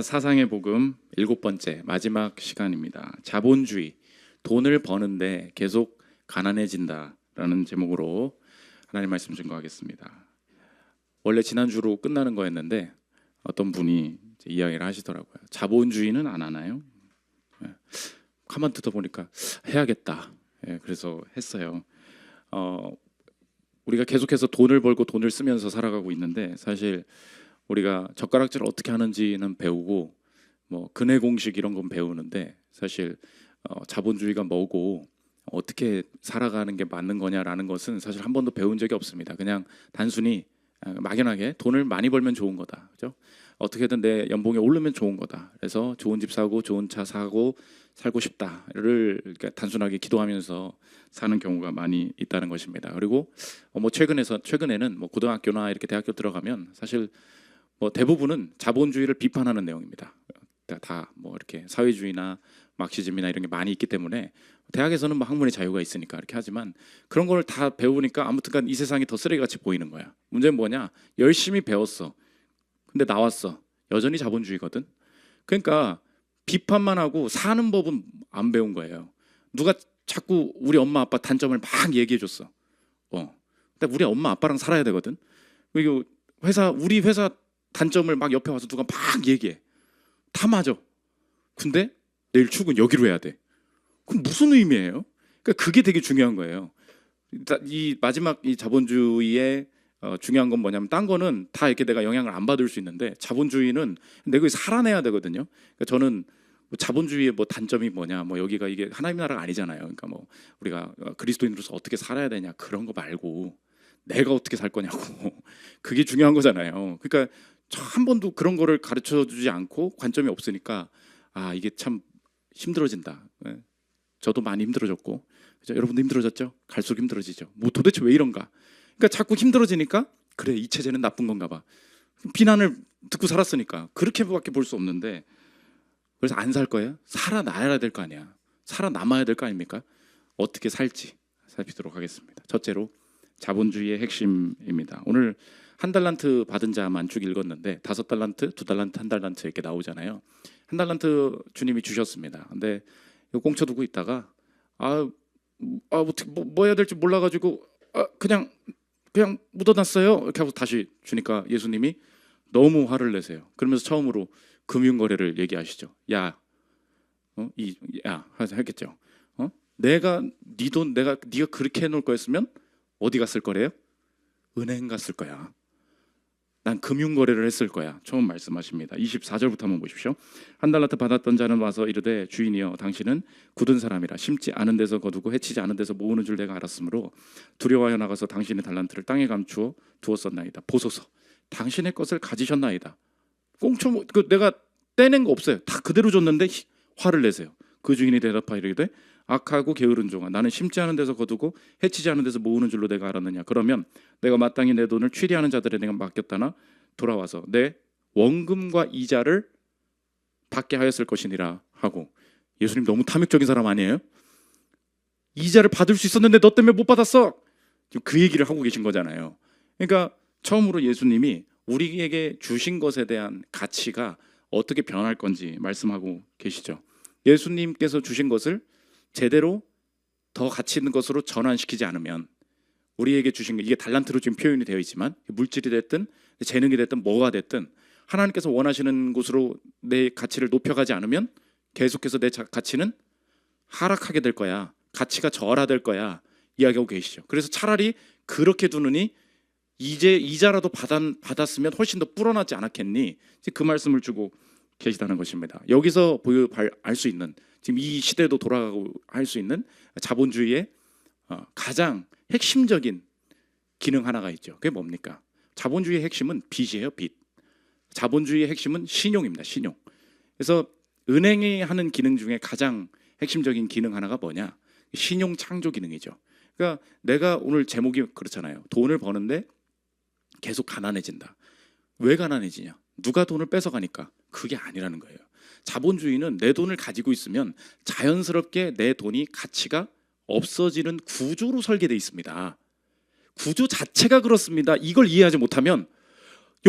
사상의 복음 7번째 마지막 시간입니다. 자본주의, 돈을 버는데 계속 가난해진다라는 제목으로 하나님 말씀 증거하겠습니다. 원래 지난주로 끝나는 거였는데 어떤 분이 이야기를 하시더라고요. 자본주의는 안 하나요? 가만 듣다 보니까 해야겠다. 그래서 했어요. 우리가 계속해서 돈을 벌고 돈을 쓰면서 살아가고 있는데 사실 우리가 젓가락질을 어떻게 하는지는 배우고 뭐 근해 공식 이런 건 배우는데 사실 자본주의가 뭐고 어떻게 살아가는 게 맞는 거냐라는 것은 사실 한 번도 배운 적이 없습니다. 그냥 단순히 막연하게 돈을 많이 벌면 좋은 거다, 그죠? 어떻게든 내 연봉이 오르면 좋은 거다. 그래서 좋은 집 사고 좋은 차 사고 살고 싶다를 단순하게 기도하면서 사는 경우가 많이 있다는 것입니다. 그리고 뭐 최근에는 뭐 고등학교나 이렇게 대학교 들어가면 사실 뭐 대부분은 자본주의를 비판하는 내용입니다. 다 뭐 이렇게 사회주의나 막시즘이나 이런 게 많이 있기 때문에 대학에서는 뭐 학문의 자유가 있으니까 이렇게 하지만 그런 걸 다 배우니까 아무튼간 이 세상이 더 쓰레기같이 보이는 거야. 문제는 뭐냐? 열심히 배웠어. 근데 나왔어. 여전히 자본주의거든. 그러니까 비판만 하고 사는 법은 안 배운 거예요. 누가 자꾸 우리 엄마 아빠 단점을 막 얘기해 줬어. 근데 우리 엄마 아빠랑 살아야 되거든. 그리고 우리 회사 단점을 막 옆에 와서 누가 막 얘기해. 다 맞아. 근데 내일 출근 여기로 해야 돼. 그럼 무슨 의미예요? 그러니까 그게 되게 중요한 거예요. 이 마지막 이 자본주의의 중요한 건 뭐냐면 딴 거는 다 이렇게 내가 영향을 안 받을 수 있는데 자본주의는 내가 살아내야 되거든요. 그러니까 저는 뭐 자본주의의 뭐 단점이 뭐냐, 뭐 여기가 이게 하나님 나라가 아니잖아요. 그러니까 뭐 우리가 그리스도인으로서 어떻게 살아야 되냐 그런 거 말고 내가 어떻게 살 거냐고 그게 중요한 거잖아요. 그러니까 한 번도 그런 거를 가르쳐 주지 않고 관점이 없으니까 이게 참 힘들어진다. 저도 많이 힘들어졌고 그죠? 여러분도 힘들어졌죠? 갈수록 힘들어지죠. 뭐 도대체 왜 이런가? 그러니까 자꾸 힘들어지니까 그래 이 체제는 나쁜 건가 봐. 비난을 듣고 살았으니까 그렇게밖에 볼 수 없는데 그래서 안 살 거예요? 살아나야 될 거 아니야. 살아남아야 될 거 아닙니까? 어떻게 살지 살피도록 하겠습니다. 첫째로 자본주의의 핵심입니다. 오늘 1달란트 받은 자만 쭉 읽었는데 5달란트, 2달란트, 1달란트 이렇게 나오잖아요. 1달란트 주님이 주셨습니다. 근데 이거 꽁쳐두고 있다가 어떻게 뭐 해야 될지 몰라가지고 그냥 묻어놨어요. 이렇게 하고 다시 주니까 예수님이 너무 화를 내세요. 그러면서 처음으로 금융거래를 얘기하시죠. 했겠죠. 내가 네 돈 네가 그렇게 해놓을 거였으면 어디 갔을 거래요? 은행 갔을 거야. 난 금융거래를 했을 거야. 처음 말씀하십니다. 24절부터 한번 보십시오. 1달란트 받았던 자는 와서 이르되 주인이여 당신은 굳은 사람이라 심지 않은 데서 거두고 해치지 않은 데서 모으는 줄 내가 알았으므로 두려워하여 나가서 당신의 달란트를 땅에 감추어 두었었나이다. 보소서 당신의 것을 가지셨나이다. 내가 떼낸 거 없어요. 다 그대로 줬는데 화를 내세요. 그 주인이 대답하여 이르되 악하고 게으른 종아 나는 심지 않은 데서 거두고 해치지 않은 데서 모으는 줄로 내가 알았느냐. 그러면 내가 마땅히 내 돈을 취리하는 자들에 내가 맡겼다나 돌아와서 내 원금과 이자를 받게 하였을 것이니라 하고. 예수님 너무 탐욕적인 사람 아니에요? 이자를 받을 수 있었는데 너 때문에 못 받았어. 지금 그 얘기를 하고 계신 거잖아요. 그러니까 처음으로 예수님이 우리에게 주신 것에 대한 가치가 어떻게 변할 건지 말씀하고 계시죠. 예수님께서 주신 것을 제대로 더 가치 있는 것으로 전환시키지 않으면 우리에게 주신 것, 이게 달란트로 지금 표현이 되어 있지만 물질이 됐든 재능이 됐든 뭐가 됐든 하나님께서 원하시는 곳으로 내 가치를 높여가지 않으면 계속해서 내 가치는 하락하게 될 거야. 가치가 저하될 거야. 이야기하고 계시죠. 그래서 차라리 그렇게 두느니 이제 이자라도 받았으면 훨씬 더 불어나지 않았겠니? 그 말씀을 주고 계시다는 것입니다. 여기서 알 수 있는 지금 이 시대도 돌아가고 할 수 있는 자본주의의 가장 핵심적인 기능 하나가 있죠. 그게 뭡니까? 자본주의의 핵심은 빚이에요. 빚. 자본주의의 핵심은 신용입니다. 신용. 그래서 은행이 하는 기능 중에 가장 핵심적인 기능 하나가 뭐냐? 신용 창조 기능이죠. 그러니까 내가 오늘 제목이 그렇잖아요. 돈을 버는데 계속 가난해진다. 왜 가난해지냐? 누가 돈을 뺏어가니까. 그게 아니라는 거예요. 자본주의는 내 돈을 가지고 있으면 자연스럽게 내 돈이 가치가 없어지는 구조로 설계되어 있습니다. 구조 자체가 그렇습니다. 이걸 이해하지 못하면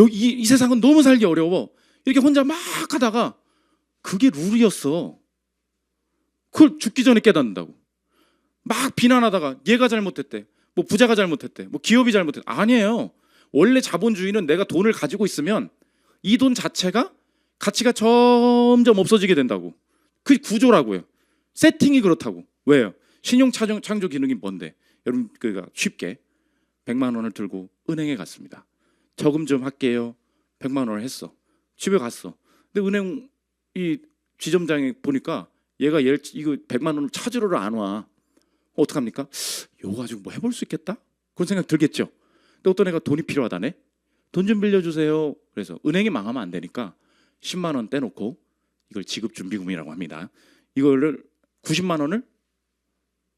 이 세상은 너무 살기 어려워. 이렇게 혼자 막 하다가 그게 룰이었어. 그걸 죽기 전에 깨닫는다고. 막 비난하다가 얘가 잘못했대, 뭐 부자가 잘못했대, 뭐 기업이 잘못했대. 아니에요. 원래 자본주의는 내가 돈을 가지고 있으면 이 돈 자체가 가치가 점점 없어지게 된다고. 그게 구조라고요. 세팅이 그렇다고. 왜요? 신용 창조 기능이 뭔데? 여러분, 그러니까 쉽게 100만 원을 들고 은행에 갔습니다. 저금 좀 할게요. 100만 원을 했어. 집에 갔어. 근데 은행 이 지점장이 보니까 얘가 이거 100만 원을 찾으러 안 와. 어떡합니까? 이거 가지고 뭐 해볼 수 있겠다? 그런 생각 들겠죠. 근데 어떤 애가 돈이 필요하다네. 돈 좀 빌려주세요. 그래서 은행이 망하면 안 되니까 10만 원 떼놓고, 이걸 지급준비금이라고 합니다. 이거를 90만 원을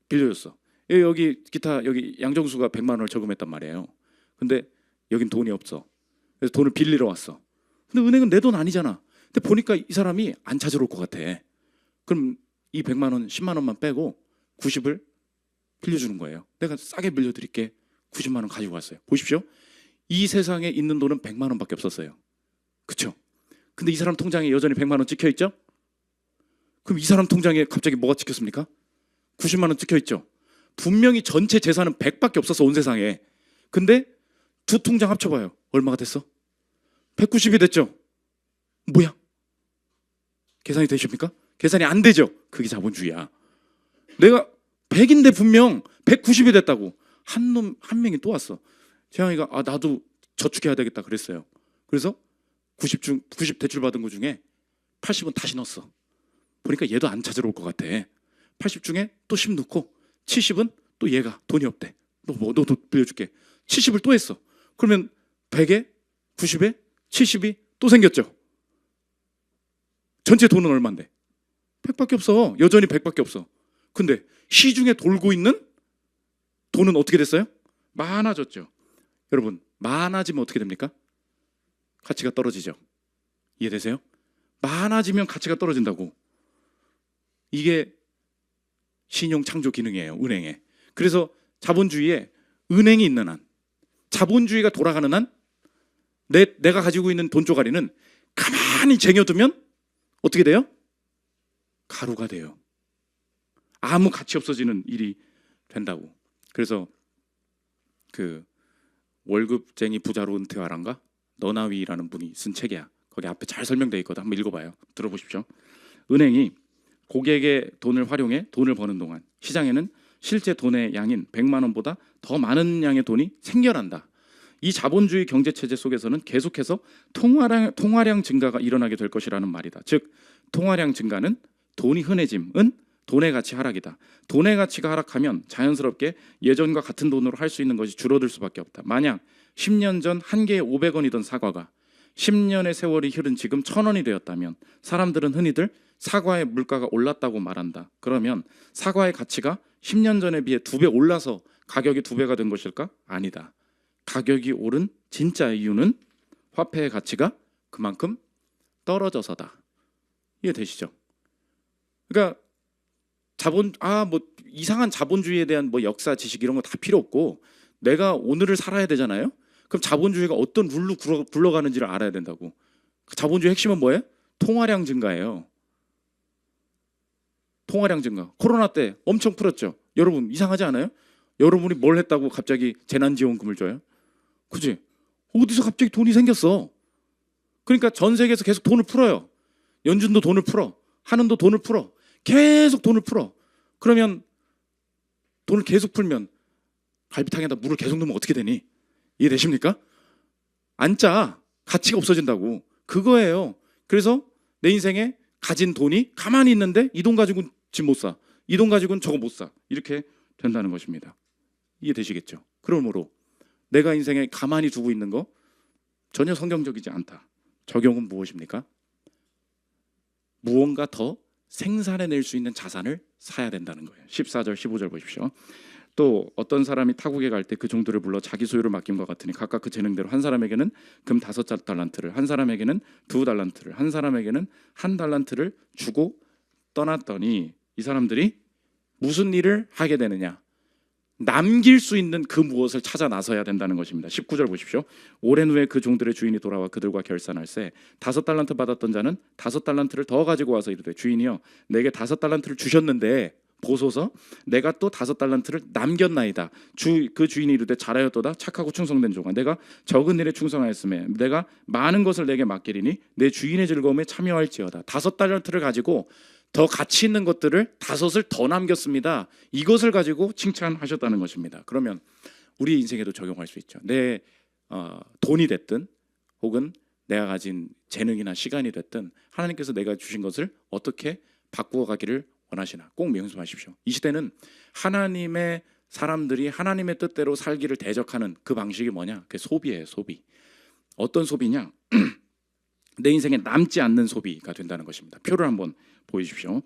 빌려줬어. 여기 기타 여기 양정수가 100만 원을 저금했단 말이에요. 근데 여긴 돈이 없어. 그래서 돈을 빌리러 왔어. 근데 은행은 내 돈 아니잖아. 근데 보니까 이 사람이 안 찾으러 올 것 같아. 그럼 이 100만 원, 10만 원만 빼고 90을 빌려주는 거예요. 내가 싸게 빌려드릴게. 90만 원 가지고 왔어요. 보십시오. 이 세상에 있는 돈은 100만 원밖에 없었어요. 그렇죠? 근데 이 사람 통장에 여전히 100만 원 찍혀 있죠? 그럼 이 사람 통장에 갑자기 뭐가 찍혔습니까? 90만 원 찍혀 있죠. 분명히 전체 재산은 100밖에 없었어, 온 세상에. 근데 두 통장 합쳐봐요. 얼마가 됐어? 190이 됐죠. 뭐야? 계산이 되십니까? 계산이 안 되죠. 그게 자본주의야. 내가 100인데 분명 190이 됐다고. 한 명이 또 왔어. 재영이가 나도 저축해야 되겠다 그랬어요. 그래서 90 대출 받은 거 중에 80은 다시 넣었어. 보니까 얘도 안 찾으러 올 것 같아. 80 중에 또 10 넣고 70은 또 얘가 돈이 없대. 너도 빌려줄게. 70을 또 했어. 그러면 100에 90에 70이 또 생겼죠. 전체 돈은 얼마인데? 100밖에 없어. 여전히 100밖에 없어. 근데 시중에 돌고 있는 돈은 어떻게 됐어요? 많아졌죠. 여러분, 많아지면 어떻게 됩니까? 가치가 떨어지죠. 이해되세요? 많아지면 가치가 떨어진다고. 이게 신용 창조 기능이에요, 은행에. 그래서 자본주의에 은행이 있는 한, 자본주의가 돌아가는 한, 내가 가지고 있는 돈 쪼가리는 가만히 쟁여두면 어떻게 돼요? 가루가 돼요. 아무 가치 없어지는 일이 된다고. 그래서 그 월급쟁이 부자로 은퇴하란가? 너나위라는 분이 쓴 책이야. 거기 앞에 잘 설명되어 있거든. 한번 읽어봐요. 들어보십시오. 은행이 고객의 돈을 활용해 돈을 버는 동안 시장에는 실제 돈의 양인 100만 원보다 더 많은 양의 돈이 생겨난다. 이 자본주의 경제체제 속에서는 계속해서 통화량 증가가 일어나게 될 것이라는 말이다. 즉 통화량 증가는 돈이 흔해짐은 돈의 가치 하락이다. 돈의 가치가 하락하면 자연스럽게 예전과 같은 돈으로 할 수 있는 것이 줄어들 수밖에 없다. 만약 10년 전 한 개에 500원이던 사과가 10년의 세월이 흐른 지금 1,000원이 되었다면 사람들은 흔히들 사과의 물가가 올랐다고 말한다. 그러면 사과의 가치가 10년 전에 비해 2배 올라서 가격이 2배가 된 것일까? 아니다. 가격이 오른 진짜 이유는 화폐의 가치가 그만큼 떨어져서다. 이해되시죠? 그러니까 뭐 이상한 자본주의에 대한 뭐 역사 지식 이런 거 다 필요 없고 내가 오늘을 살아야 되잖아요. 그럼 자본주의가 어떤 룰로 굴러가는지를 알아야 된다고. 자본주의 핵심은 뭐예요? 통화량 증가예요. 통화량 증가. 코로나 때 엄청 풀었죠. 여러분 이상하지 않아요? 여러분이 뭘 했다고 갑자기 재난지원금을 줘요? 그지? 어디서 갑자기 돈이 생겼어? 그러니까 전 세계에서 계속 돈을 풀어요. 연준도 돈을 풀어. 한은도 돈을 풀어. 계속 돈을 풀어. 그러면 돈을 계속 풀면 갈비탕에다 물을 계속 넣으면 어떻게 되니? 이해되십니까? 안 짜. 가치가 없어진다고. 그거예요. 그래서 내 인생에 가진 돈이 가만히 있는데 이 돈 가지고는 집 못 사. 이 돈 가지고는 저거 못 사. 이렇게 된다는 것입니다. 이해되시겠죠? 그러므로 내가 인생에 가만히 두고 있는 거 전혀 성경적이지 않다. 적용은 무엇입니까? 무언가 더 생산해낼 수 있는 자산을 사야 된다는 거예요. 14절 15절 보십시오. 또 어떤 사람이 타국에 갈 때 그 종들을 불러 자기 소유를 맡김과 같으니 각각 그 재능대로 한 사람에게는 금 5달란트를, 한 사람에게는 2달란트를, 한 사람에게는 1달란트를 주고 떠났더니 이 사람들이 무슨 일을 하게 되느냐? 남길 수 있는 그 무엇을 찾아 나서야 된다는 것입니다. 19절 보십시오. 오랜 후에 그 종들의 주인이 돌아와 그들과 결산할세 5달란트 받았던 자는 5달란트를 더 가지고 와서 이르되 주인이여 내게 5달란트를 주셨는데 보소서 내가 또 5달란트를 남겼나이다. 그 주인이 이르되 잘하였도다 착하고 충성된 종아 내가 적은 일에 충성하였으며 내가 많은 것을 내게 맡기리니 내 주인의 즐거움에 참여할지어다. 5달란트를 가지고 더 가치 있는 것들을 5을 더 남겼습니다. 이것을 가지고 칭찬하셨다는 것입니다. 그러면 우리 인생에도 적용할 수 있죠. 내 돈이 됐든 혹은 내가 가진 재능이나 시간이 됐든 하나님께서 내가 주신 것을 어떻게 바꾸어 가기를 원하시나 꼭 명심하십시오. 이 시대는 하나님의 사람들이 하나님의 뜻대로 살기를 대적하는 그 방식이 뭐냐? 그게 소비예요. 소비. 어떤 소비냐? 내 인생에 남지 않는 소비가 된다는 것입니다. 표를 한번 보여주십시오.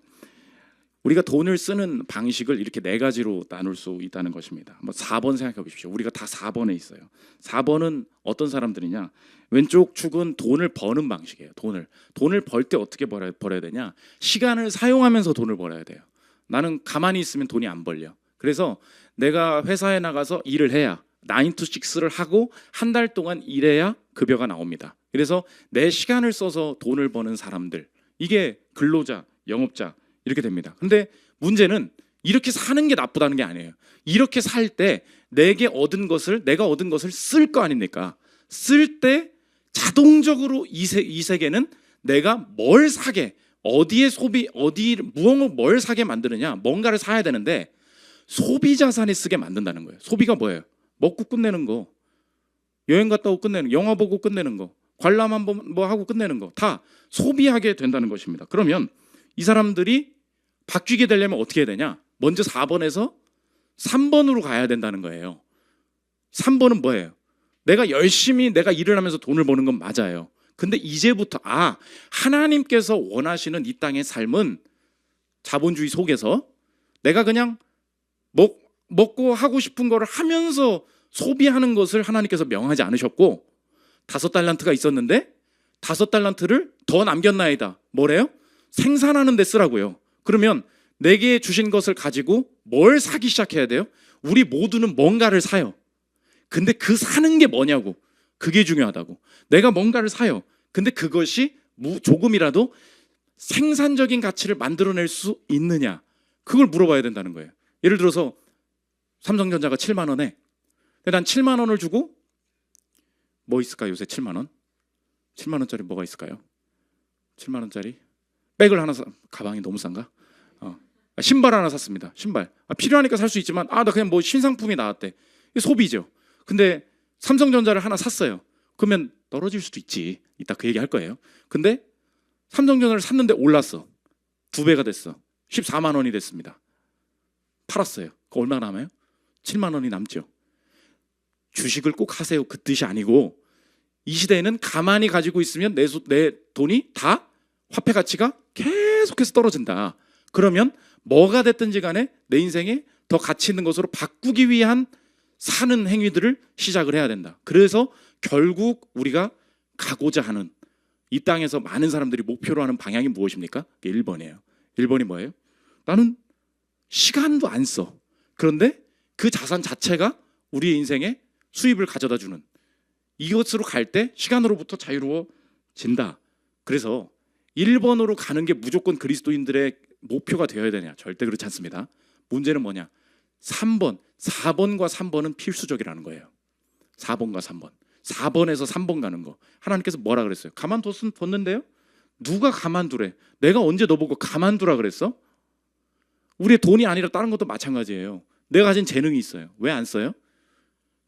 우리가 돈을 쓰는 방식을 이렇게 4가지로 나눌 수 있다는 것입니다. 한번 4번 생각해 보십시오. 우리가 다 4번에 있어요. 4번은 어떤 사람들이냐? 왼쪽 축은 돈을 버는 방식이에요. 돈을 벌 때 어떻게 벌어야 되냐? 시간을 사용하면서 돈을 벌어야 돼요. 나는 가만히 있으면 돈이 안 벌려. 그래서 내가 회사에 나가서 일을 해야 9 to 6를 하고 한 달 동안 일해야 급여가 나옵니다. 그래서 내 시간을 써서 돈을 버는 사람들, 이게 근로자, 영업자 이렇게 됩니다. 근데 문제는 이렇게 사는 게 나쁘다는 게 아니에요. 이렇게 살 때 내가 얻은 것을 쓸 거 아닙니까? 쓸 때 자동적으로 이 세계는 내가 뭘 사게, 어디에 무언을 뭘 사게 만드느냐, 뭔가를 사야 되는데 소비 자산에 쓰게 만든다는 거예요. 소비가 뭐예요? 먹고 끝내는 거, 여행 갔다 오고 끝내는 거, 영화 보고 끝내는 거, 관람 한번 뭐 하고 끝내는 거 다 소비하게 된다는 것입니다. 그러면 이 사람들이 바뀌게 되려면 어떻게 해야 되냐? 먼저 4번에서 3번으로 가야 된다는 거예요. 3번은 뭐예요? 내가 열심히 내가 일을 하면서 돈을 버는 건 맞아요. 근데 이제부터 하나님께서 원하시는 이 땅의 삶은 자본주의 속에서 내가 그냥 먹고 하고 싶은 거를 하면서 소비하는 것을 하나님께서 명하지 않으셨고 5달란트가 있었는데 5달란트를 더 남겼나이다. 뭐래요? 생산하는 데 쓰라고요. 그러면 내게 주신 것을 가지고 뭘 사기 시작해야 돼요? 우리 모두는 뭔가를 사요. 근데 그 사는 게 뭐냐고. 그게 중요하다고. 내가 뭔가를 사요. 근데 그것이 조금이라도 생산적인 가치를 만들어낼 수 있느냐. 그걸 물어봐야 된다는 거예요. 예를 들어서 삼성전자가 7만 원에 난 7만 원을 주고 뭐 있을까요? 요새 7만 원? 7만 원짜리 뭐가 있을까요? 7만 원짜리 백을 하나 가방이 너무 싼가? 신발 하나 샀습니다. 신발. 필요하니까 살 수 있지만 나 그냥 뭐 신상품이 나왔대. 이게 소비죠. 근데 삼성전자를 하나 샀어요. 그러면 떨어질 수도 있지. 이따 그 얘기 할 거예요. 근데 삼성전자를 샀는데 올랐어. 2배가 됐어. 14만 원이 됐습니다. 팔았어요. 그거 얼마 남아요? 7만 원이 남죠. 주식을 꼭 하세요. 그 뜻이 아니고 이 시대에는 가만히 가지고 있으면 내 돈이 다 화폐 가치가 계속해서 떨어진다. 그러면 뭐가 됐든지 간에 내 인생에 더 가치 있는 것으로 바꾸기 위한 사는 행위들을 시작을 해야 된다. 그래서 결국 우리가 가고자 하는 이 땅에서 많은 사람들이 목표로 하는 방향이 무엇입니까? 1번이에요. 1번이 뭐예요? 나는 시간도 안 써. 그런데 그 자산 자체가 우리의 인생에 수입을 가져다 주는 이것으로 갈 때 시간으로부터 자유로워진다. 그래서 1번으로 가는 게 무조건 그리스도인들의 목표가 되어야 되냐? 절대 그렇지 않습니다. 문제는 뭐냐? 3번, 4번과 3번은 필수적이라는 거예요. 4번과 3번. 4번에서 3번 가는 거. 하나님께서 뭐라 그랬어요? 가만뒀는데요? 누가 가만두래? 내가 언제 너보고 가만두라 그랬어? 우리의 돈이 아니라 다른 것도 마찬가지예요. 내가 가진 재능이 있어요. 왜 안 써요?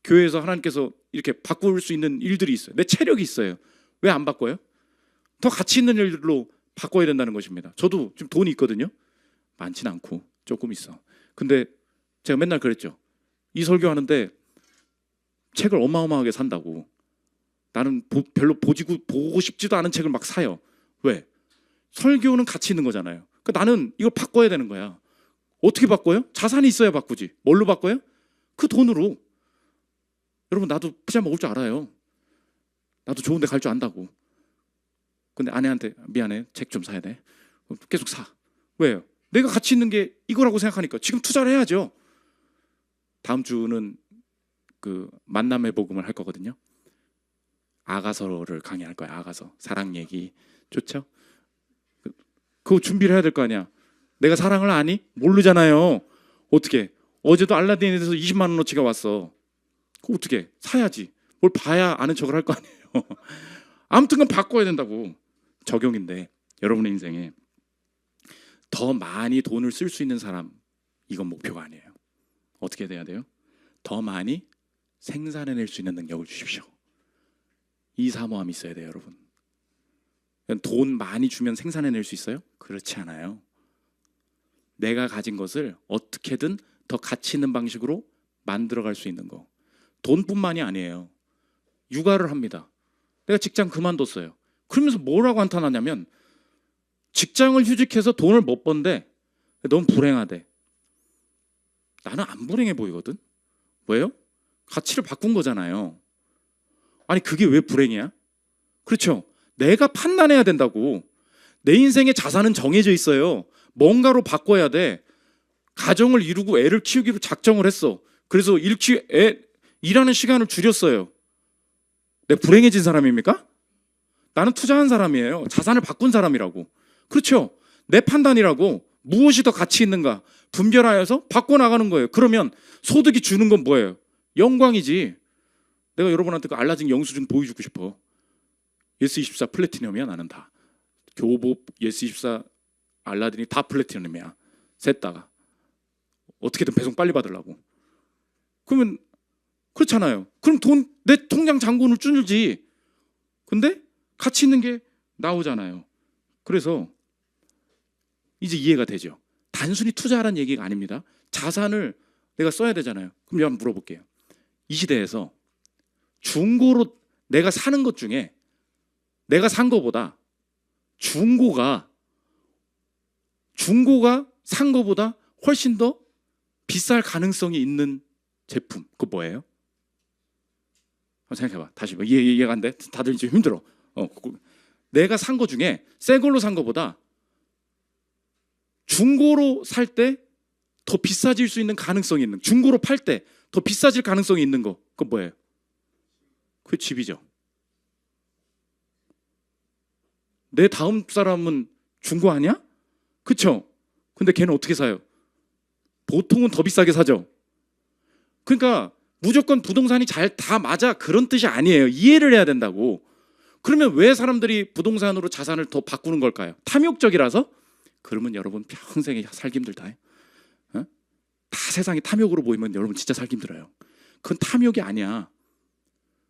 교회에서 하나님께서 이렇게 바꿀 수 있는 일들이 있어요. 내 체력이 있어요. 왜 안 바꿔요? 더 가치 있는 일들로 바꿔야 된다는 것입니다. 저도 지금 돈이 있거든요. 많지는 않고 조금 있어. 근데 제가 맨날 그랬죠. 이 설교하는데 책을 어마어마하게 산다고. 나는 별로 보고 싶지도 않은 책을 막 사요. 왜? 설교는 가치 있는 거잖아요. 그러니까 나는 이걸 바꿔야 되는 거야. 어떻게 바꿔요? 자산이 있어야 바꾸지. 뭘로 바꿔요? 그 돈으로. 여러분 나도 피자 먹을 줄 알아요. 나도 좋은 데 갈 줄 안다고. 근데 아내한테 미안해. 책 좀 사야 돼. 계속 사. 왜요? 내가 가치 있는 게 이거라고 생각하니까 지금 투자를 해야죠. 다음 주는 그 만남의 복음을 할 거거든요. 아가서를 강의할 거야. 아가서 사랑 얘기 좋죠? 그거 준비를 해야 될 거 아니야. 내가 사랑을 아니? 모르잖아요. 어떻게? 어제도 알라딘에 대해서 20만 원어치가 왔어. 그거 어떻게? 사야지. 뭘 봐야 아는 척을 할 거 아니에요. 아무튼간 바꿔야 된다고. 적용인데 여러분의 인생에 더 많이 돈을 쓸 수 있는 사람, 이건 목표가 아니에요. 어떻게 돼야 돼요? 더 많이 생산해낼 수 있는 능력을 주십시오. 이 사모함이 있어야 돼요, 여러분. 돈 많이 주면 생산해낼 수 있어요? 그렇지 않아요. 내가 가진 것을 어떻게든 더 가치 있는 방식으로 만들어갈 수 있는 거. 돈뿐만이 아니에요. 육아를 합니다. 내가 직장 그만뒀어요. 그러면서 뭐라고 한탄하냐면 직장을 휴직해서 돈을 못 번데 너무 불행하대. 나는 안 불행해 보이거든. 왜요? 가치를 바꾼 거잖아요. 아니 그게 왜 불행이야? 그렇죠. 내가 판단해야 된다고. 내 인생의 자산은 정해져 있어요. 뭔가로 바꿔야 돼. 가정을 이루고 애를 키우기로 작정을 했어. 그래서 일하는 시간을 줄였어요. 내가 불행해진 사람입니까? 나는 투자한 사람이에요. 자산을 바꾼 사람이라고. 그렇죠. 내 판단이라고. 무엇이 더 가치 있는가 분별하여서 바꿔나가는 거예요. 그러면 소득이 주는 건 뭐예요? 영광이지. 내가 여러분한테 그 알라딘 영수증 보여주고 싶어. 예스24 플래티넘이야. 나는 다 교보 예스24 알라딘이 다 플래티넘이야. 셋 다가 어떻게든 배송 빨리 받으려고. 그러면 그렇잖아요. 그럼 내 통장 잔고는 줄지. 근데 가치 있는 게 나오잖아요. 그래서 이제 이해가 되죠. 단순히 투자하라는 얘기가 아닙니다. 자산을 내가 써야 되잖아요. 그럼 제가 한번 물어볼게요. 이 시대에서 중고로 내가 사는 것 중에 내가 산 거보다 중고가 산 거보다 훨씬 더 비쌀 가능성이 있는 제품, 그거 뭐예요? 한번 생각해봐. 다시 이해가 안 돼? 다들 지금 힘들어. 내가 산 거 중에 새 걸로 산 거보다 중고로 살 때 더 비싸질 수 있는 가능성이 있는, 중고로 팔 때 더 비싸질 가능성이 있는 거, 그거 뭐예요? 그 집이죠. 내 다음 사람은 중고 아니야? 그쵸? 근데 걔는 어떻게 사요? 보통은 더 비싸게 사죠. 그러니까 무조건 부동산이 다 맞아, 그런 뜻이 아니에요. 이해를 해야 된다고. 그러면 왜 사람들이 부동산으로 자산을 더 바꾸는 걸까요? 탐욕적이라서? 그러면 여러분 평생에 살기 힘들다. 다 세상이 탐욕으로 보이면 여러분 진짜 살기 힘들어요. 그건 탐욕이 아니야.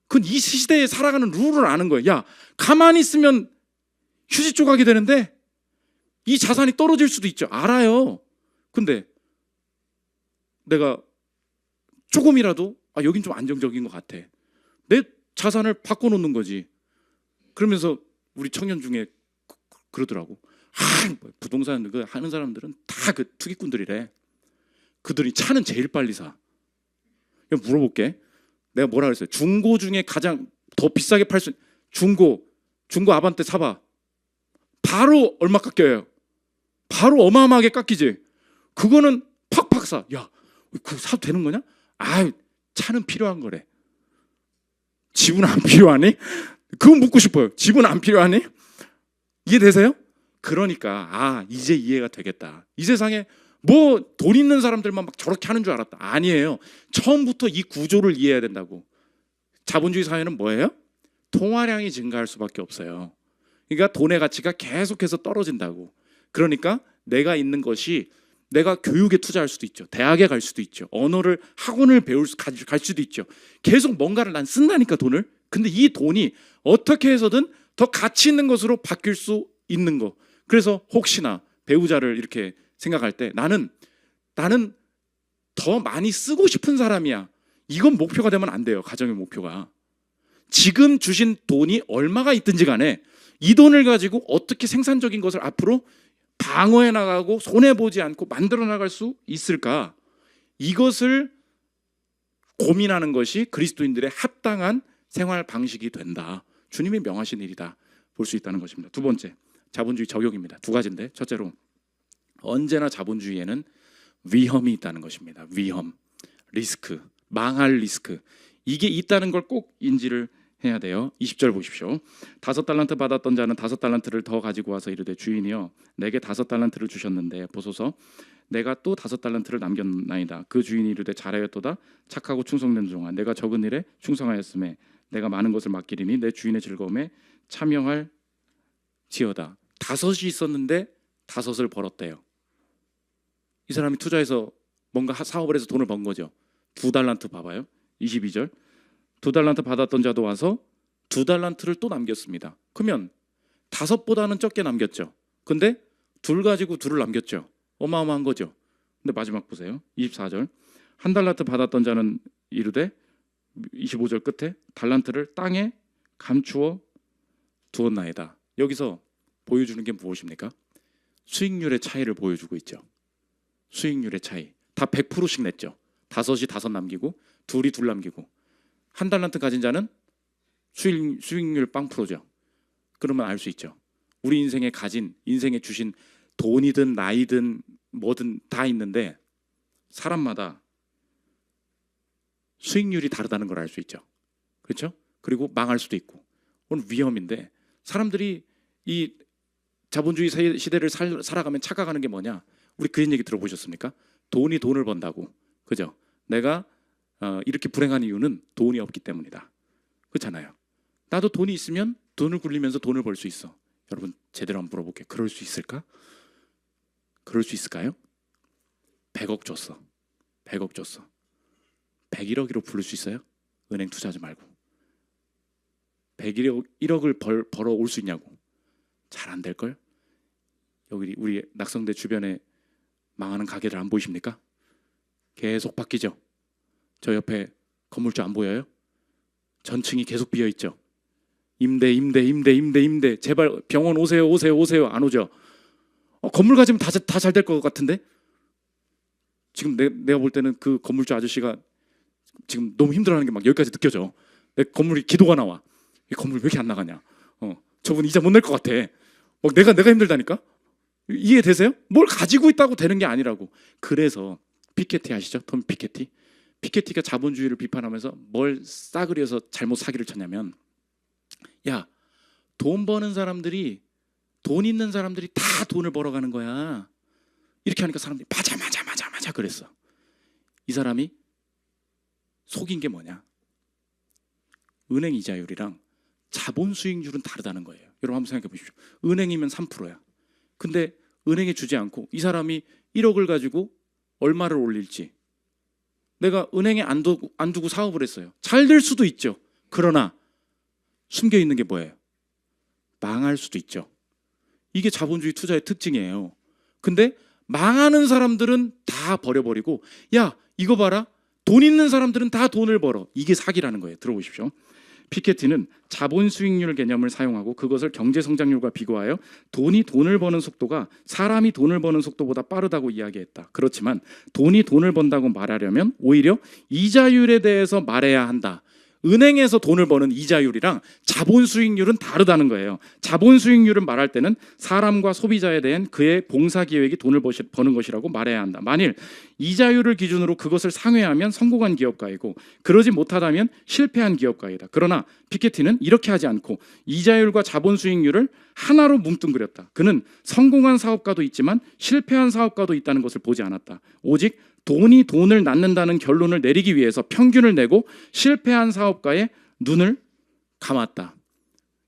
그건 이 시대에 살아가는 룰을 아는 거예요. 야, 가만히 있으면 휴지 조각이 되는데 이 자산이 떨어질 수도 있죠. 알아요. 근데 내가 조금이라도 여긴 좀 안정적인 것 같아. 내 자산을 바꿔놓는 거지. 그러면서 우리 청년 중에 그러더라고. 부동산 하는 사람들은 다 그 투기꾼들이래. 그들이 차는 제일 빨리 사. 물어볼게. 내가 뭐라 그랬어요? 중고 중에 가장 더 비싸게 팔 수 중고 아반떼 사봐. 바로 얼마 깎여요? 바로 어마어마하게 깎이지. 그거는 팍팍 사. 야, 그거 사도 되는 거냐? 차는 필요한 거래. 집은 안 필요하니? 그거 묻고 싶어요. 집은 안 필요하니? 이해되세요? 그러니까 이제 이해가 되겠다. 이 세상에 뭐 돈 있는 사람들만 막 저렇게 하는 줄 알았다. 아니에요. 처음부터 이 구조를 이해해야 된다고. 자본주의 사회는 뭐예요? 통화량이 증가할 수밖에 없어요. 그러니까 돈의 가치가 계속해서 떨어진다고. 그러니까 내가 있는 것이, 내가 교육에 투자할 수도 있죠. 대학에 갈 수도 있죠. 언어를 학원을 갈 수도 있죠. 계속 뭔가를 난 쓴다니까, 돈을. 근데 이 돈이 어떻게 해서든 더 가치 있는 것으로 바뀔 수 있는 거. 그래서 혹시나 배우자를 이렇게 생각할 때 나는 더 많이 쓰고 싶은 사람이야. 이건 목표가 되면 안 돼요. 가정의 목표가. 지금 주신 돈이 얼마가 있든지 간에 이 돈을 가지고 어떻게 생산적인 것을 앞으로 방어해 나가고 손해보지 않고 만들어 나갈 수 있을까? 이것을 고민하는 것이 그리스도인들의 합당한 생활 방식이 된다. 주님이 명하신 일이다 볼 수 있다는 것입니다. 두 번째, 자본주의 적용입니다. 두 가지인데, 첫째로 언제나 자본주의에는 위험이 있다는 것입니다. 위험, 리스크, 망할 리스크, 이게 있다는 걸 꼭 인지를 해야 돼요. 20절 보십시오. 5달란트 받았던 자는 5달란트를 더 가지고 와서 이르되 주인이여 내게 5달란트를 주셨는데 보소서 내가 또 5달란트를 남겼나이다. 그 주인이 이르되 잘하였도다. 착하고 충성된 종아 내가 적은 일에 충성하였음에 내가 많은 것을 맡기리니 내 주인의 즐거움에 참여할 지어다. 5이 있었는데 5을 벌었대요. 이 사람이 투자해서 뭔가 사업을 해서 돈을 번 거죠. 2달란트 봐봐요. 22절 2달란트 받았던 자도 와서 2달란트를 또 남겼습니다. 그러면 5보다는 적게 남겼죠. 근데 2 가지고 2를 남겼죠. 어마어마한 거죠. 근데 마지막 보세요. 24절 1달란트 받았던 자는 이르되 25절 끝에 달란트를 땅에 감추어 두었나이다. 여기서 보여주는 게 무엇입니까? 수익률의 차이를 보여주고 있죠. 수익률의 차이. 다 100%씩 냈죠. 5이 5 남기고 2이 2 남기고 1달란트 가진 자는 수익률 0%죠. 그러면 알 수 있죠. 우리 인생에 가진, 인생에 주신 돈이든 나이든 뭐든 다 있는데 사람마다 수익률이 다르다는 걸 알 수 있죠. 그렇죠? 그리고 망할 수도 있고. 오늘 위험인데 사람들이 이 자본주의 시대를 살아가면 착각하는 게 뭐냐? 우리 그런 얘기 들어보셨습니까? 돈이 돈을 번다고. 그죠? 내가 이렇게 불행한 이유는 돈이 없기 때문이다. 그렇잖아요. 나도 돈이 있으면 돈을 굴리면서 돈을 벌 수 있어. 여러분 제대로 한번 물어볼게요. 그럴 수 있을까? 그럴 수 있을까요? 100억 줬어. 100억 줬어. 101억으로 부를 수 있어요? 은행 투자하지 말고. 101억을 벌어 올 수 있냐고. 잘 안 될걸? 여기 우리 낙성대 주변에 망하는 가게들 안 보이십니까? 계속 바뀌죠. 저 옆에 건물주 안 보여요? 전층이 계속 비어있죠. 임대. 제발 병원 오세요. 안 오죠. 건물 가지면 다 잘 될 것 같은데? 지금 내가 볼 때는 그 건물주 아저씨가 지금 너무 힘들어하는 게 막 여기까지 느껴져. 내 건물이 기도가 나와. 이 건물 왜 이렇게 안 나가냐? 저분 이자 못 낼 것 같아. 내가 힘들다니까? 이해되세요? 뭘 가지고 있다고 되는 게 아니라고. 그래서 피케티 아시죠? 톰 피케티? 피케티가 자본주의를 비판하면서 뭘 싸그리여서 잘못 사기를 쳤냐면 야, 돈 버는 사람들이 돈 있는 사람들이 다 돈을 벌어가는 거야. 이렇게 하니까 사람들이 맞아 그랬어. 이 사람이 속인 게 뭐냐? 은행 이자율이랑 자본 수익률은 다르다는 거예요. 여러분 한번 생각해 보십시오. 은행이면 3%야. 근데 은행에 주지 않고 이 사람이 1억을 가지고 얼마를 올릴지 내가 은행에 안 두고 사업을 했어요. 잘 될 수도 있죠. 그러나 숨겨 있는 게 뭐예요? 망할 수도 있죠. 이게 자본주의 투자의 특징이에요. 근데 망하는 사람들은 다 버려버리고 야 이거 봐라. 돈 있는 사람들은 다 돈을 벌어. 이게 사기라는 거예요. 들어보십시오. 피케티는 자본 수익률 개념을 사용하고 그것을 경제 성장률과 비교하여 돈이 돈을 버는 속도가 사람이 돈을 버는 속도보다 빠르다고 이야기했다. 그렇지만 돈이 돈을 번다고 말하려면 오히려 이자율에 대해서 말해야 한다. 은행에서 돈을 버는 이자율이랑 자본 수익률은 다르다는 거예요. 자본 수익률은 말할 때는 사람과 소비자에 대한 그의 봉사 기획이 돈을 버는 것이라고 말해야 한다. 만일 이자율을 기준으로 그것을 상회하면 성공한 기업가이고 그러지 못하다면 실패한 기업가이다. 그러나 피케티는 이렇게 하지 않고 이자율과 자본 수익률을 하나로 뭉뚱그렸다. 그는 성공한 사업가도 있지만 실패한 사업가도 있다는 것을 보지 않았다. 오직 돈이 돈을 낳는다는 결론을 내리기 위해서 평균을 내고 실패한 사업가의 눈을 감았다.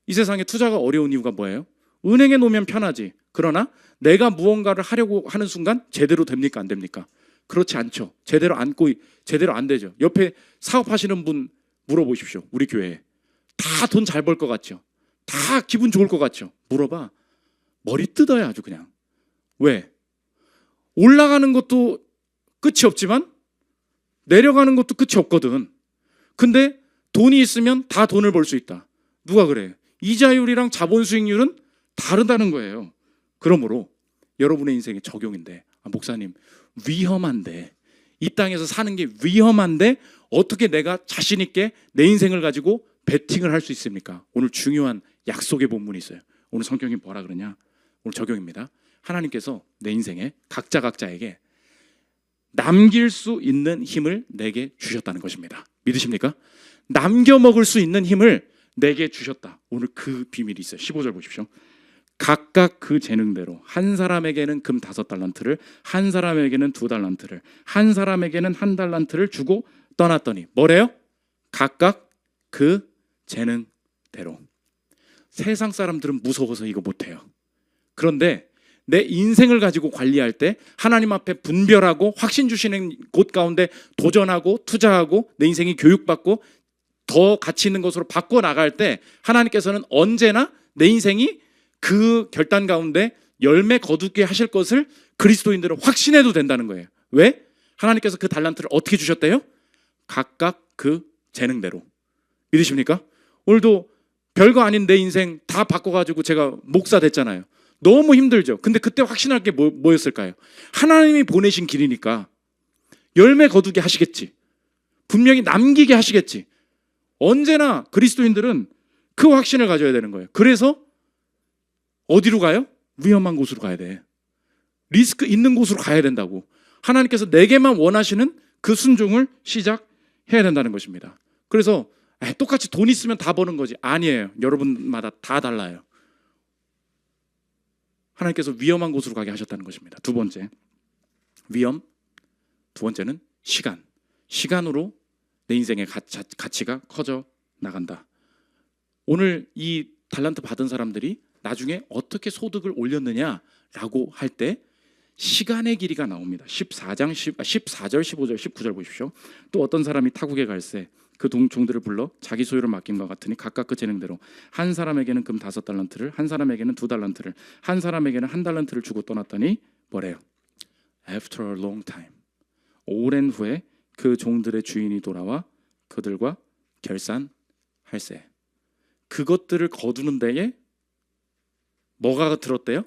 이 세상에 투자가 어려운 이유가 뭐예요? 은행에 놓으면 편하지. 그러나 내가 무언가를 하려고 하는 순간 제대로 됩니까? 안 됩니까? 그렇지 않죠. 제대로 안 되죠. 옆에 사업하시는 분 물어보십시오. 우리 교회에. 다 돈 잘 벌 것 같죠? 다 기분 좋을 것 같죠? 물어봐. 머리 뜯어야 아주 그냥. 왜? 올라가는 것도 끝이 없지만 내려가는 것도 끝이 없거든. 근데 돈이 있으면 다 돈을 벌 수 있다. 누가 그래? 이자율이랑 자본 수익률은 다르다는 거예요. 그러므로 여러분의 인생의 적용인데 목사님 위험한데 이 땅에서 사는 게 위험한데 어떻게 내가 자신 있게 내 인생을 가지고 베팅을 할 수 있습니까? 오늘 중요한 약속의 본문이 있어요. 오늘 성경이 뭐라 그러냐? 오늘 적용입니다. 하나님께서 내 인생에 각자에게 남길 수 있는 힘을 내게 주셨다는 것입니다. 믿으십니까? 남겨 먹을 수 있는 힘을 내게 주셨다. 오늘 그 비밀이 있어요. 15절 보십시오. 각각 그 재능대로 한 사람에게는 금 5달란트를, 한 사람에게는 2달란트를, 한 사람에게는 1달란트를 주고 떠났더니 뭐래요? 각각 그 재능대로. 세상 사람들은 무서워서 이거 못해요. 그런데 내 인생을 가지고 관리할 때 하나님 앞에 분별하고 확신 주시는 곳 가운데 도전하고 투자하고 내 인생이 교육받고 더 가치 있는 것으로 바꿔 나갈 때 하나님께서는 언제나 내 인생이 그 결단 가운데 열매 거두게 하실 것을 그리스도인들은 확신해도 된다는 거예요. 왜? 하나님께서 그 달란트를 어떻게 주셨대요? 각각 그 재능대로. 믿으십니까? 오늘도 별거 아닌 내 인생 다 바꿔가지고 제가 목사 됐잖아요. 너무 힘들죠. 근데 그때 확신할 게 뭐였을까요? 하나님이 보내신 길이니까 열매 거두게 하시겠지. 분명히 남기게 하시겠지. 언제나 그리스도인들은 그 확신을 가져야 되는 거예요. 그래서 어디로 가요? 위험한 곳으로 가야 돼. 리스크 있는 곳으로 가야 된다고. 하나님께서 내게만 원하시는 그 순종을 시작해야 된다는 것입니다. 그래서 똑같이 돈 있으면 다 버는 거지. 아니에요. 여러분마다 다 달라요. 하나님께서 위험한 곳으로 가게 하셨다는 것입니다. 두 번째, 위험. 두 번째는 시간. 시간으로 내 인생의 가치가 커져 나간다. 오늘 이 달란트 받은 사람들이 나중에 어떻게 소득을 올렸느냐라고 할 때 시간의 길이가 나옵니다. 14절, 15절, 19절 보십시오. 또 어떤 사람이 타국에 갈새 그 종들을 불러 자기 소유를 맡김과 같으니 각각 그 재능대로 한 사람에게는 금 5달란트를, 한 사람에게는 2달란트를, 한 사람에게는 1달란트를 주고 떠났더니 뭐래요? After a long time, 오랜 후에 그 종들의 주인이 돌아와 그들과 결산할세. 그것들을 거두는 데에 뭐가 들었대요?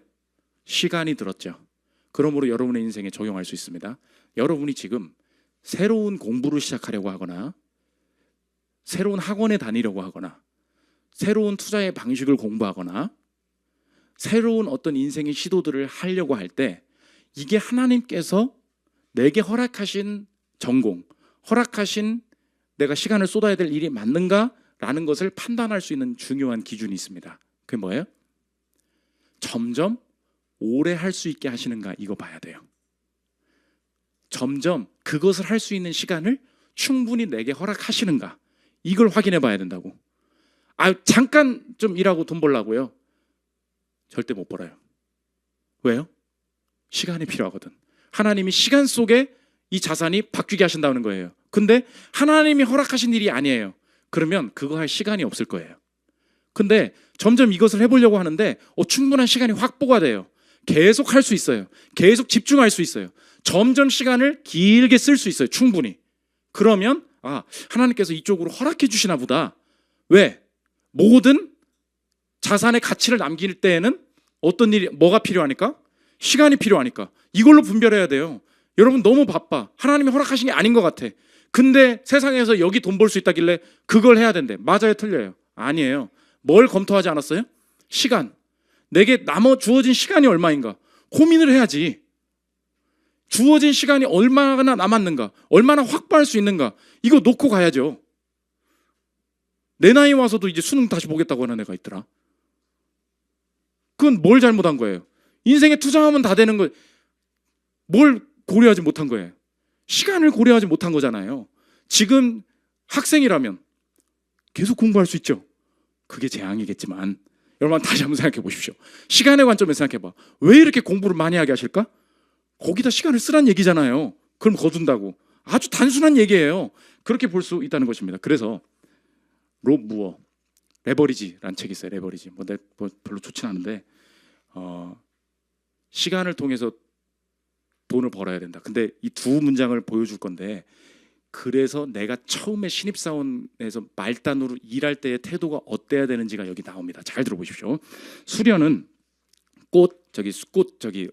시간이 들었죠. 그러므로 여러분의 인생에 적용할 수 있습니다. 여러분이 지금 새로운 공부를 시작하려고 하거나 새로운 학원에 다니려고 하거나 새로운 투자의 방식을 공부하거나 새로운 어떤 인생의 시도들을 하려고 할 때 이게 하나님께서 내게 허락하신 전공, 허락하신 내가 시간을 쏟아야 될 일이 맞는가라는 것을 판단할 수 있는 중요한 기준이 있습니다. 그게 뭐예요? 점점 오래 할 수 있게 하시는가, 이거 봐야 돼요. 점점 그것을 할 수 있는 시간을 충분히 내게 허락하시는가, 이걸 확인해 봐야 된다고. 잠깐 좀 일하고 돈 벌라고요? 절대 못 벌어요. 왜요? 시간이 필요하거든. 하나님이 시간 속에 이 자산이 바뀌게 하신다는 거예요. 근데 하나님이 허락하신 일이 아니에요. 그러면 그거 할 시간이 없을 거예요. 근데 점점 이것을 해보려고 하는데 충분한 시간이 확보가 돼요. 계속 할 수 있어요. 계속 집중할 수 있어요. 점점 시간을 길게 쓸 수 있어요. 충분히. 그러면 하나님께서 이쪽으로 허락해 주시나 보다. 왜? 모든 자산의 가치를 남길 때에는 어떤 일이, 뭐가 필요하니까? 시간이 필요하니까. 이걸로 분별해야 돼요. 여러분 너무 바빠. 하나님이 허락하신 게 아닌 것 같아. 근데 세상에서 여기 돈 벌 수 있다길래 그걸 해야 된대. 맞아요, 틀려요? 아니에요. 뭘 검토하지 않았어요? 시간. 내게 주어진 시간이 얼마인가? 고민을 해야지. 주어진 시간이 얼마나 남았는가? 얼마나 확보할 수 있는가? 이거 놓고 가야죠. 내 나이 와서도 이제 수능 다시 보겠다고 하는 애가 있더라. 그건 뭘 잘못한 거예요? 인생에 투자하면 다 되는 거, 뭘 고려하지 못한 거예요? 시간을 고려하지 못한 거잖아요. 지금 학생이라면 계속 공부할 수 있죠. 그게 재앙이겠지만 여러분 다시 한번 생각해 보십시오. 시간의 관점에서 생각해 봐. 왜 이렇게 공부를 많이 하게 하실까? 거기다 시간을 쓰란 얘기잖아요. 그럼 거둔다고. 아주 단순한 얘기예요. 그렇게 볼 수 있다는 것입니다. 그래서 롭 무어, 레버리지라는 책이 있어요. 레버리지. 별로 좋진 않은데 시간을 통해서 돈을 벌어야 된다. 근데 이 두 문장을 보여줄 건데, 그래서 내가 처음에 신입사원에서 말단으로 일할 때의 태도가 어때야 되는지가 여기 나옵니다. 잘 들어보십시오. 수련은 꽃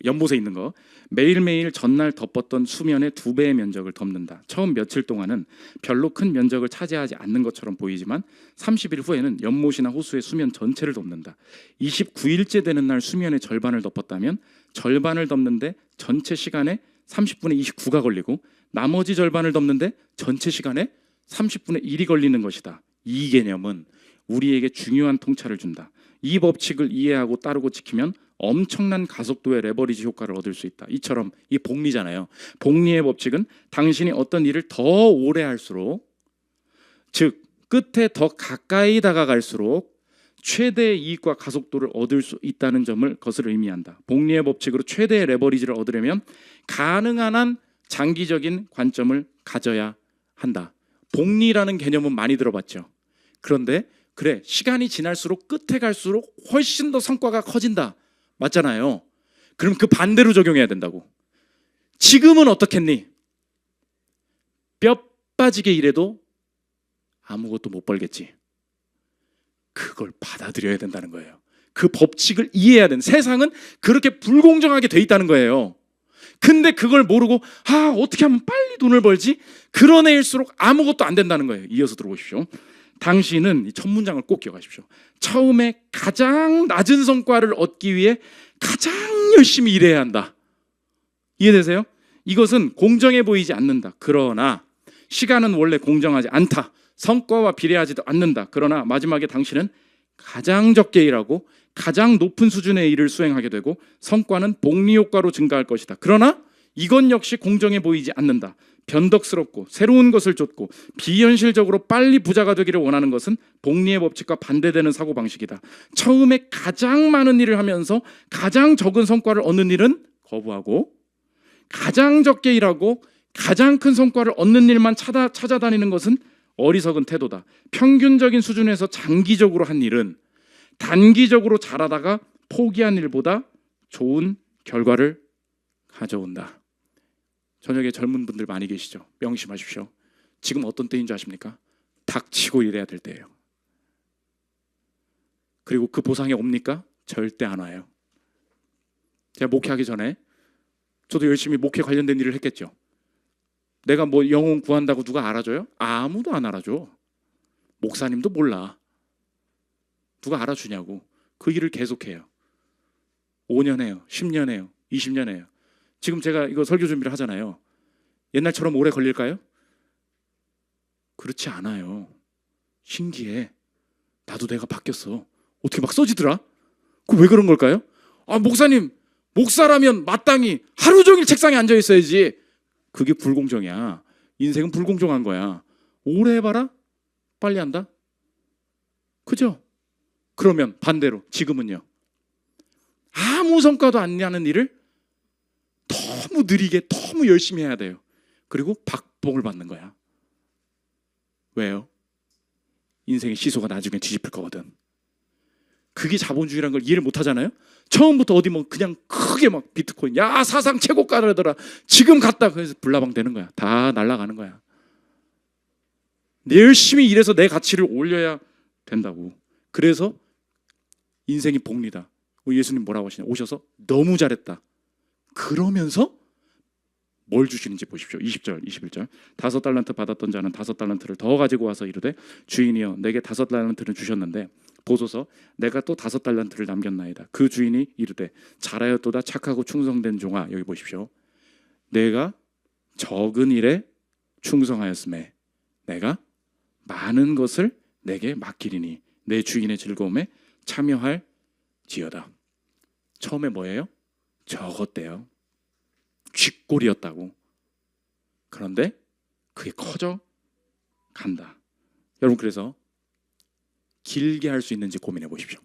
연못에 있는 거, 매일매일 전날 덮었던 수면의 2배의 면적을 덮는다. 처음 며칠 동안은 별로 큰 면적을 차지하지 않는 것처럼 보이지만 30일 후에는 연못이나 호수의 수면 전체를 덮는다. 29일째 되는 날 수면의 절반을 덮었다면 절반을 덮는데 전체 시간의 30분의 29가 걸리고 나머지 절반을 덮는데 전체 시간에 30분의 1이 걸리는 것이다. 이 개념은 우리에게 중요한 통찰을 준다. 이 법칙을 이해하고 따르고 지키면 엄청난 가속도의 레버리지 효과를 얻을 수 있다. 이처럼 이 복리잖아요. 복리의 법칙은 당신이 어떤 일을 더 오래 할수록, 즉 끝에 더 가까이 다가갈수록 최대의 이익과 가속도를 얻을 수 있다는 점을 것을 의미한다. 복리의 법칙으로 최대의 레버리지를 얻으려면 가능한 한 장기적인 관점을 가져야 한다. 복리라는 개념은 많이 들어봤죠. 그런데 그래, 시간이 지날수록 끝에 갈수록 훨씬 더 성과가 커진다. 맞잖아요. 그럼 그 반대로 적용해야 된다고. 지금은 어떻겠니? 뼈 빠지게 일해도 아무것도 못 벌겠지. 그걸 받아들여야 된다는 거예요. 그 법칙을 이해해야 되는, 세상은 그렇게 불공정하게 돼 있다는 거예요. 근데 그걸 모르고 어떻게 하면 빨리 돈을 벌지? 그런 애일수록 아무것도 안 된다는 거예요. 이어서 들어보십시오. 당신은 이 첫 문장을 꼭 기억하십시오. 처음에 가장 낮은 성과를 얻기 위해 가장 열심히 일해야 한다. 이해되세요? 이것은 공정해 보이지 않는다. 그러나 시간은 원래 공정하지 않다. 성과와 비례하지도 않는다. 그러나 마지막에 당신은 가장 적게 일하고 가장 높은 수준의 일을 수행하게 되고 성과는 복리 효과로 증가할 것이다. 그러나 이건 역시 공정해 보이지 않는다. 변덕스럽고 새로운 것을 쫓고 비현실적으로 빨리 부자가 되기를 원하는 것은 복리의 법칙과 반대되는 사고방식이다. 처음에 가장 많은 일을 하면서 가장 적은 성과를 얻는 일은 거부하고, 가장 적게 일하고 가장 큰 성과를 얻는 일만 찾아다니는 것은 어리석은 태도다. 평균적인 수준에서 장기적으로 한 일은 단기적으로 잘하다가 포기한 일보다 좋은 결과를 가져온다. 저녁에 젊은 분들 많이 계시죠? 명심하십시오. 지금 어떤 때인 줄 아십니까? 닥치고 일해야 될 때예요. 그리고 그 보상이 옵니까? 절대 안 와요. 제가 목회하기 전에 저도 열심히 목회 관련된 일을 했겠죠. 내가 뭐 영혼 구한다고 누가 알아줘요? 아무도 안 알아줘. 목사님도 몰라. 누가 알아주냐고. 그 일을 계속해요. 5년 해요. 10년 해요. 20년 해요. 지금 제가 이거 설교 준비를 하잖아요. 옛날처럼 오래 걸릴까요? 그렇지 않아요. 신기해. 나도 내가 바뀌었어. 어떻게 막 써지더라? 그 왜 그런 걸까요? 목사님, 목사라면 마땅히 하루 종일 책상에 앉아 있어야지. 그게 불공정이야. 인생은 불공정한 거야. 오래 해봐라? 빨리 한다? 그죠? 그러면 반대로 지금은요. 아무 성과도 안 나는 일을 너무 느리게 너무 열심히 해야 돼요. 그리고 박봉을 받는 거야. 왜요? 인생의 시소가 나중에 뒤집힐 거거든. 그게 자본주의라는 걸 이해를 못 하잖아요. 처음부터 어디 뭐 그냥 크게 막 비트코인 사상 최고가더라 지금 갔다 그래서 불나방 되는 거야. 다 날아가는 거야. 열심히 일해서 내 가치를 올려야 된다고. 그래서 인생이 복리다. 예수님 뭐라고 하시냐? 오셔서 너무 잘했다. 그러면서 뭘 주시는지 보십시오. 20절, 21절. 5달란트 받았던 자는 5달란트를 더 가지고 와서 이르되 주인이여 내게 5달란트를 주셨는데 보소서 내가 또 5달란트를 남겼나이다. 그 주인이 이르되 잘하였도다 착하고 충성된 종아. 여기 보십시오. 내가 적은 일에 충성하였음에 내가 많은 것을 내게 맡기리니 내 주인의 즐거움에 참여할지어다. 처음에 뭐예요? 적었대요. 쥐꼬리였다고. 그런데 그게 커져 간다. 여러분 그래서 길게 할 수 있는지 고민해 보십시오.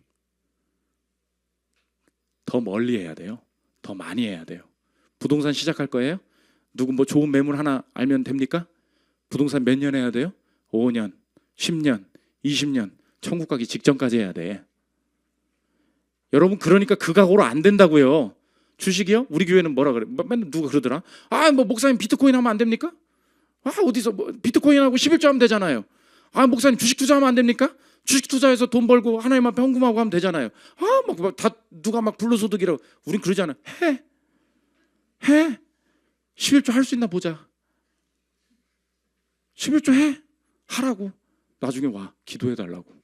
더 멀리 해야 돼요. 더 많이 해야 돼요. 부동산 시작할 거예요? 누구 뭐 좋은 매물 하나 알면 됩니까? 부동산 몇 년 해야 돼요? 5년, 10년, 20년 천국 가기 직전까지 해야 돼. 여러분 그러니까 그 각오로 안 된다고요. 주식이요? 우리 교회는 뭐라 그래? 맨날 누가 그러더라. 뭐 목사님 비트코인 하면 안 됩니까? 어디서 뭐 비트코인하고 11조 하면 되잖아요. 목사님 주식 투자하면 안 됩니까? 주식 투자해서 돈 벌고 하나님 앞에 헌금하고 하면 되잖아요. 다 누가 막 불로소득이라고. 우린 그러지 않아. 해. 11조 할 수 있나 보자. 11조 해. 하라고. 나중에 와. 기도해달라고.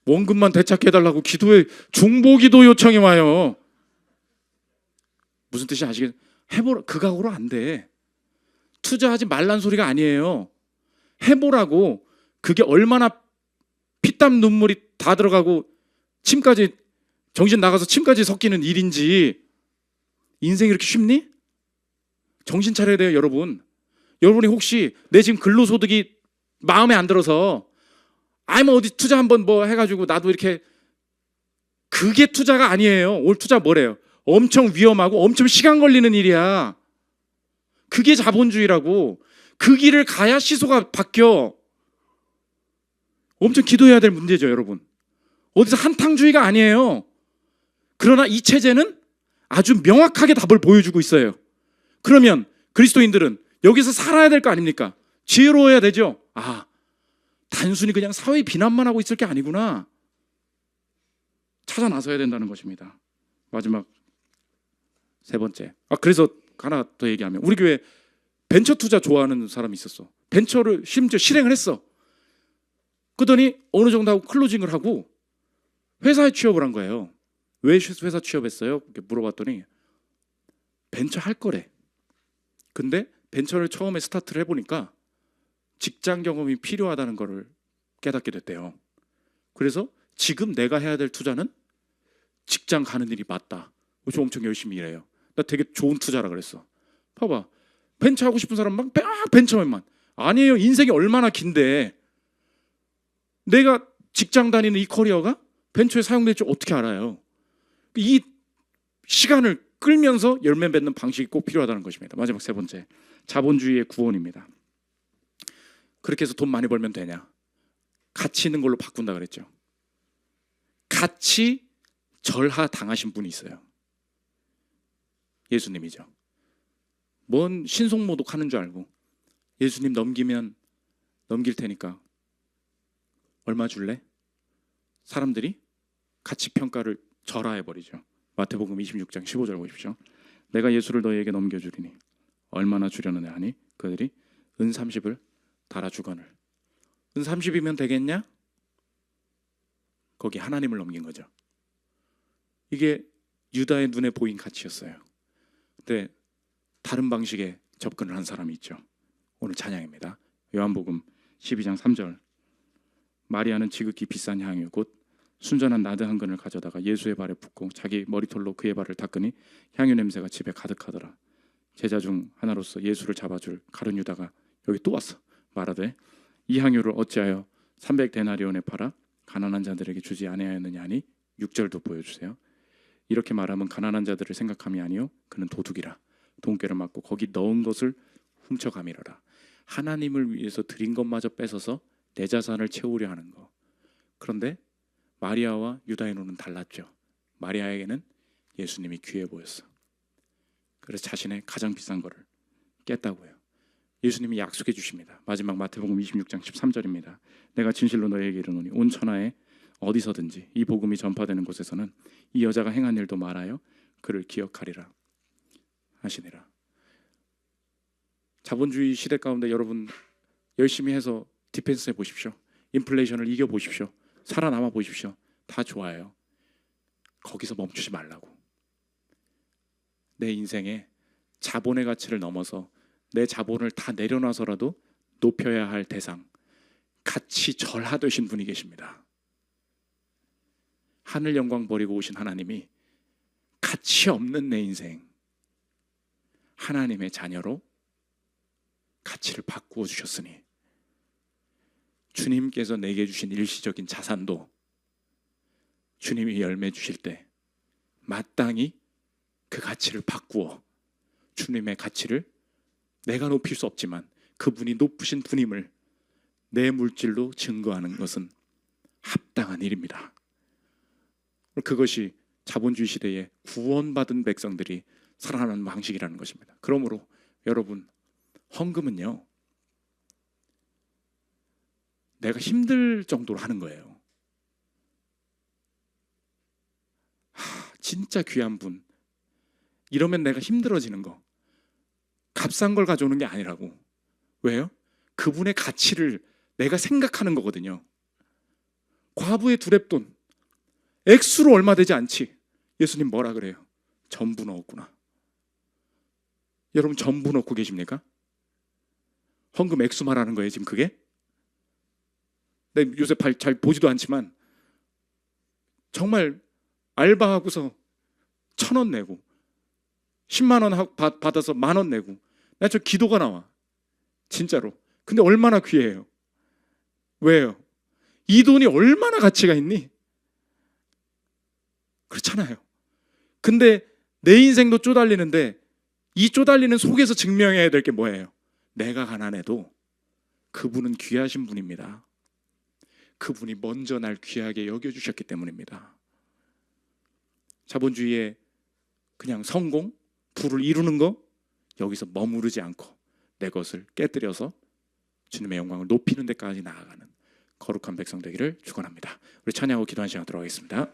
원금만 되찾게 해달라고 기도에 중보기도 요청이 와요. 무슨 뜻인지 아시겠어요? 해보라. 그 각오로 안 돼. 투자하지 말란 소리가 아니에요. 해보라고. 그게 얼마나 피땀 눈물이 다 들어가고 침까지, 정신 나가서 침까지 섞이는 일인지. 인생이 이렇게 쉽니? 정신 차려야 돼요, 여러분. 여러분이 혹시 내 지금 근로소득이 마음에 안 들어서 뭐 어디 투자 한번 뭐 해가지고 나도 이렇게, 그게 투자가 아니에요. 오늘 투자 뭐래요? 엄청 위험하고 엄청 시간 걸리는 일이야. 그게 자본주의라고. 그 길을 가야 시소가 바뀌어. 엄청 기도해야 될 문제죠, 여러분. 어디서 한탕주의가 아니에요. 그러나 이 체제는 아주 명확하게 답을 보여주고 있어요. 그러면 그리스도인들은 여기서 살아야 될 거 아닙니까? 지혜로워야 되죠. 단순히 그냥 사회 비난만 하고 있을 게 아니구나. 찾아 나서야 된다는 것입니다. 마지막 세 번째. 그래서 하나 더 얘기하면, 우리 교회 벤처 투자 좋아하는 사람이 있었어. 벤처를 심지어 실행을 했어. 그러더니 어느 정도 하고 클로징을 하고 회사에 취업을 한 거예요. 왜 회사 취업했어요? 이렇게 물어봤더니 벤처 할 거래. 근데 벤처를 처음에 스타트를 해보니까 직장 경험이 필요하다는 거를 깨닫게 됐대요. 그래서 지금 내가 해야 될 투자는 직장 가는 일이 맞다. 그래서 엄청 열심히 일해요. 나 되게 좋은 투자라 그랬어. 봐봐, 벤처 하고 싶은 사람만 벤처맨만. 아니에요. 인생이 얼마나 긴데 내가 직장 다니는 이 커리어가 벤처에 사용될 줄 어떻게 알아요? 이 시간을 끌면서 열매 맺는 방식이 꼭 필요하다는 것입니다. 마지막 세 번째, 자본주의의 구원입니다. 그렇게 해서 돈 많이 벌면 되냐? 가치 있는 걸로 바꾼다 그랬죠. 가치 절하 당하신 분이 있어요. 예수님이죠. 뭔 신송모독 하는 줄 알고 예수님 넘길 테니까 얼마 줄래? 사람들이 가치 평가를 절하해버리죠. 마태복음 26장 15절 보십시오. 내가 예수를 너희에게 넘겨주리니 얼마나 주려느냐 하니 그들이 은 30을 달아주거늘. 은 30이면 되겠냐? 거기 하나님을 넘긴 거죠. 이게 유다의 눈에 보인 가치였어요. 근데 다른 방식의 접근을 한 사람이 있죠. 오늘 찬양입니다. 요한복음 12장 3절. 마리아는 지극히 비싼 향유 곧 순전한 나드 한 근을 가져다가 예수의 발에 붓고 자기 머리털로 그의 발을 닦으니 향유 냄새가 집에 가득하더라. 제자 중 하나로서 예수를 잡아줄 가룟 유다가 여기 또 왔어. 말하되 이 향유를 어찌하여 300데나리온에 팔아 가난한 자들에게 주지 아니하였느냐 하니 6절도 보여주세요. 이렇게 말하면 가난한 자들을 생각함이 아니요 그는 도둑이라. 돈꾀를 맞고 거기 넣은 것을 훔쳐가미러라. 하나님을 위해서 드린 것마저 뺏어서 내 자산을 채우려 하는 거. 그런데 마리아와 유다의 눈은 달랐죠. 마리아에게는 예수님이 귀해 보였어. 그래서 자신의 가장 비싼 거를 깼다고요. 예수님이 약속해 주십니다. 마지막 마태복음 26장 13절입니다. 내가 진실로 너희에게 이르노니 온 천하에 어디서든지 이 복음이 전파되는 곳에서는 이 여자가 행한 일도 말하여 그를 기억하리라 하시니라. 자본주의 시대 가운데 여러분 열심히 해서 디펜스 해보십시오. 인플레이션을 이겨보십시오. 살아남아 보십시오. 다 좋아요. 거기서 멈추지 말라고. 내 인생에 자본의 가치를 넘어서 내 자본을 다 내려놔서라도 높여야 할 대상, 가치 절하되신 분이 계십니다. 하늘 영광 버리고 오신 하나님이 가치 없는 내 인생, 하나님의 자녀로 가치를 바꾸어 주셨으니 주님께서 내게 주신 일시적인 자산도 주님이 열매 주실 때 마땅히 그 가치를 바꾸어 주님의 가치를 내가 높일 수 없지만 그분이 높으신 분임을 내 물질로 증거하는 것은 합당한 일입니다. 그것이 자본주의 시대에 구원받은 백성들이 살아가는 방식이라는 것입니다. 그러므로 여러분, 헌금은요 내가 힘들 정도로 하는 거예요. 진짜 귀한 분 이러면 내가 힘들어지는 거, 값싼 걸 가져오는 게 아니라고. 왜요? 그분의 가치를 내가 생각하는 거거든요. 과부의 두렙돈 액수로 얼마 되지 않지. 예수님 뭐라 그래요? 전부 넣었구나. 여러분 전부 넣고 계십니까? 헌금 액수 말하는 거예요 지금 그게? 내 요새 잘 보지도 않지만 정말 알바하고서 1,000원 내고 10만 원 받아서 10,000원 내고 나 저 기도가 나와 진짜로. 근데 얼마나 귀해요. 왜요? 이 돈이 얼마나 가치가 있니? 그렇잖아요. 근데 내 인생도 쪼달리는데 이 쪼달리는 속에서 증명해야 될 게 뭐예요? 내가 가난해도 그분은 귀하신 분입니다. 그분이 먼저 날 귀하게 여겨주셨기 때문입니다. 자본주의의 그냥 성공, 부를 이루는 거 여기서 머무르지 않고 내 것을 깨뜨려서 주님의 영광을 높이는 데까지 나아가는 거룩한 백성 되기를 축원합니다. 우리 찬양하고 기도하는 시간 들어가겠습니다.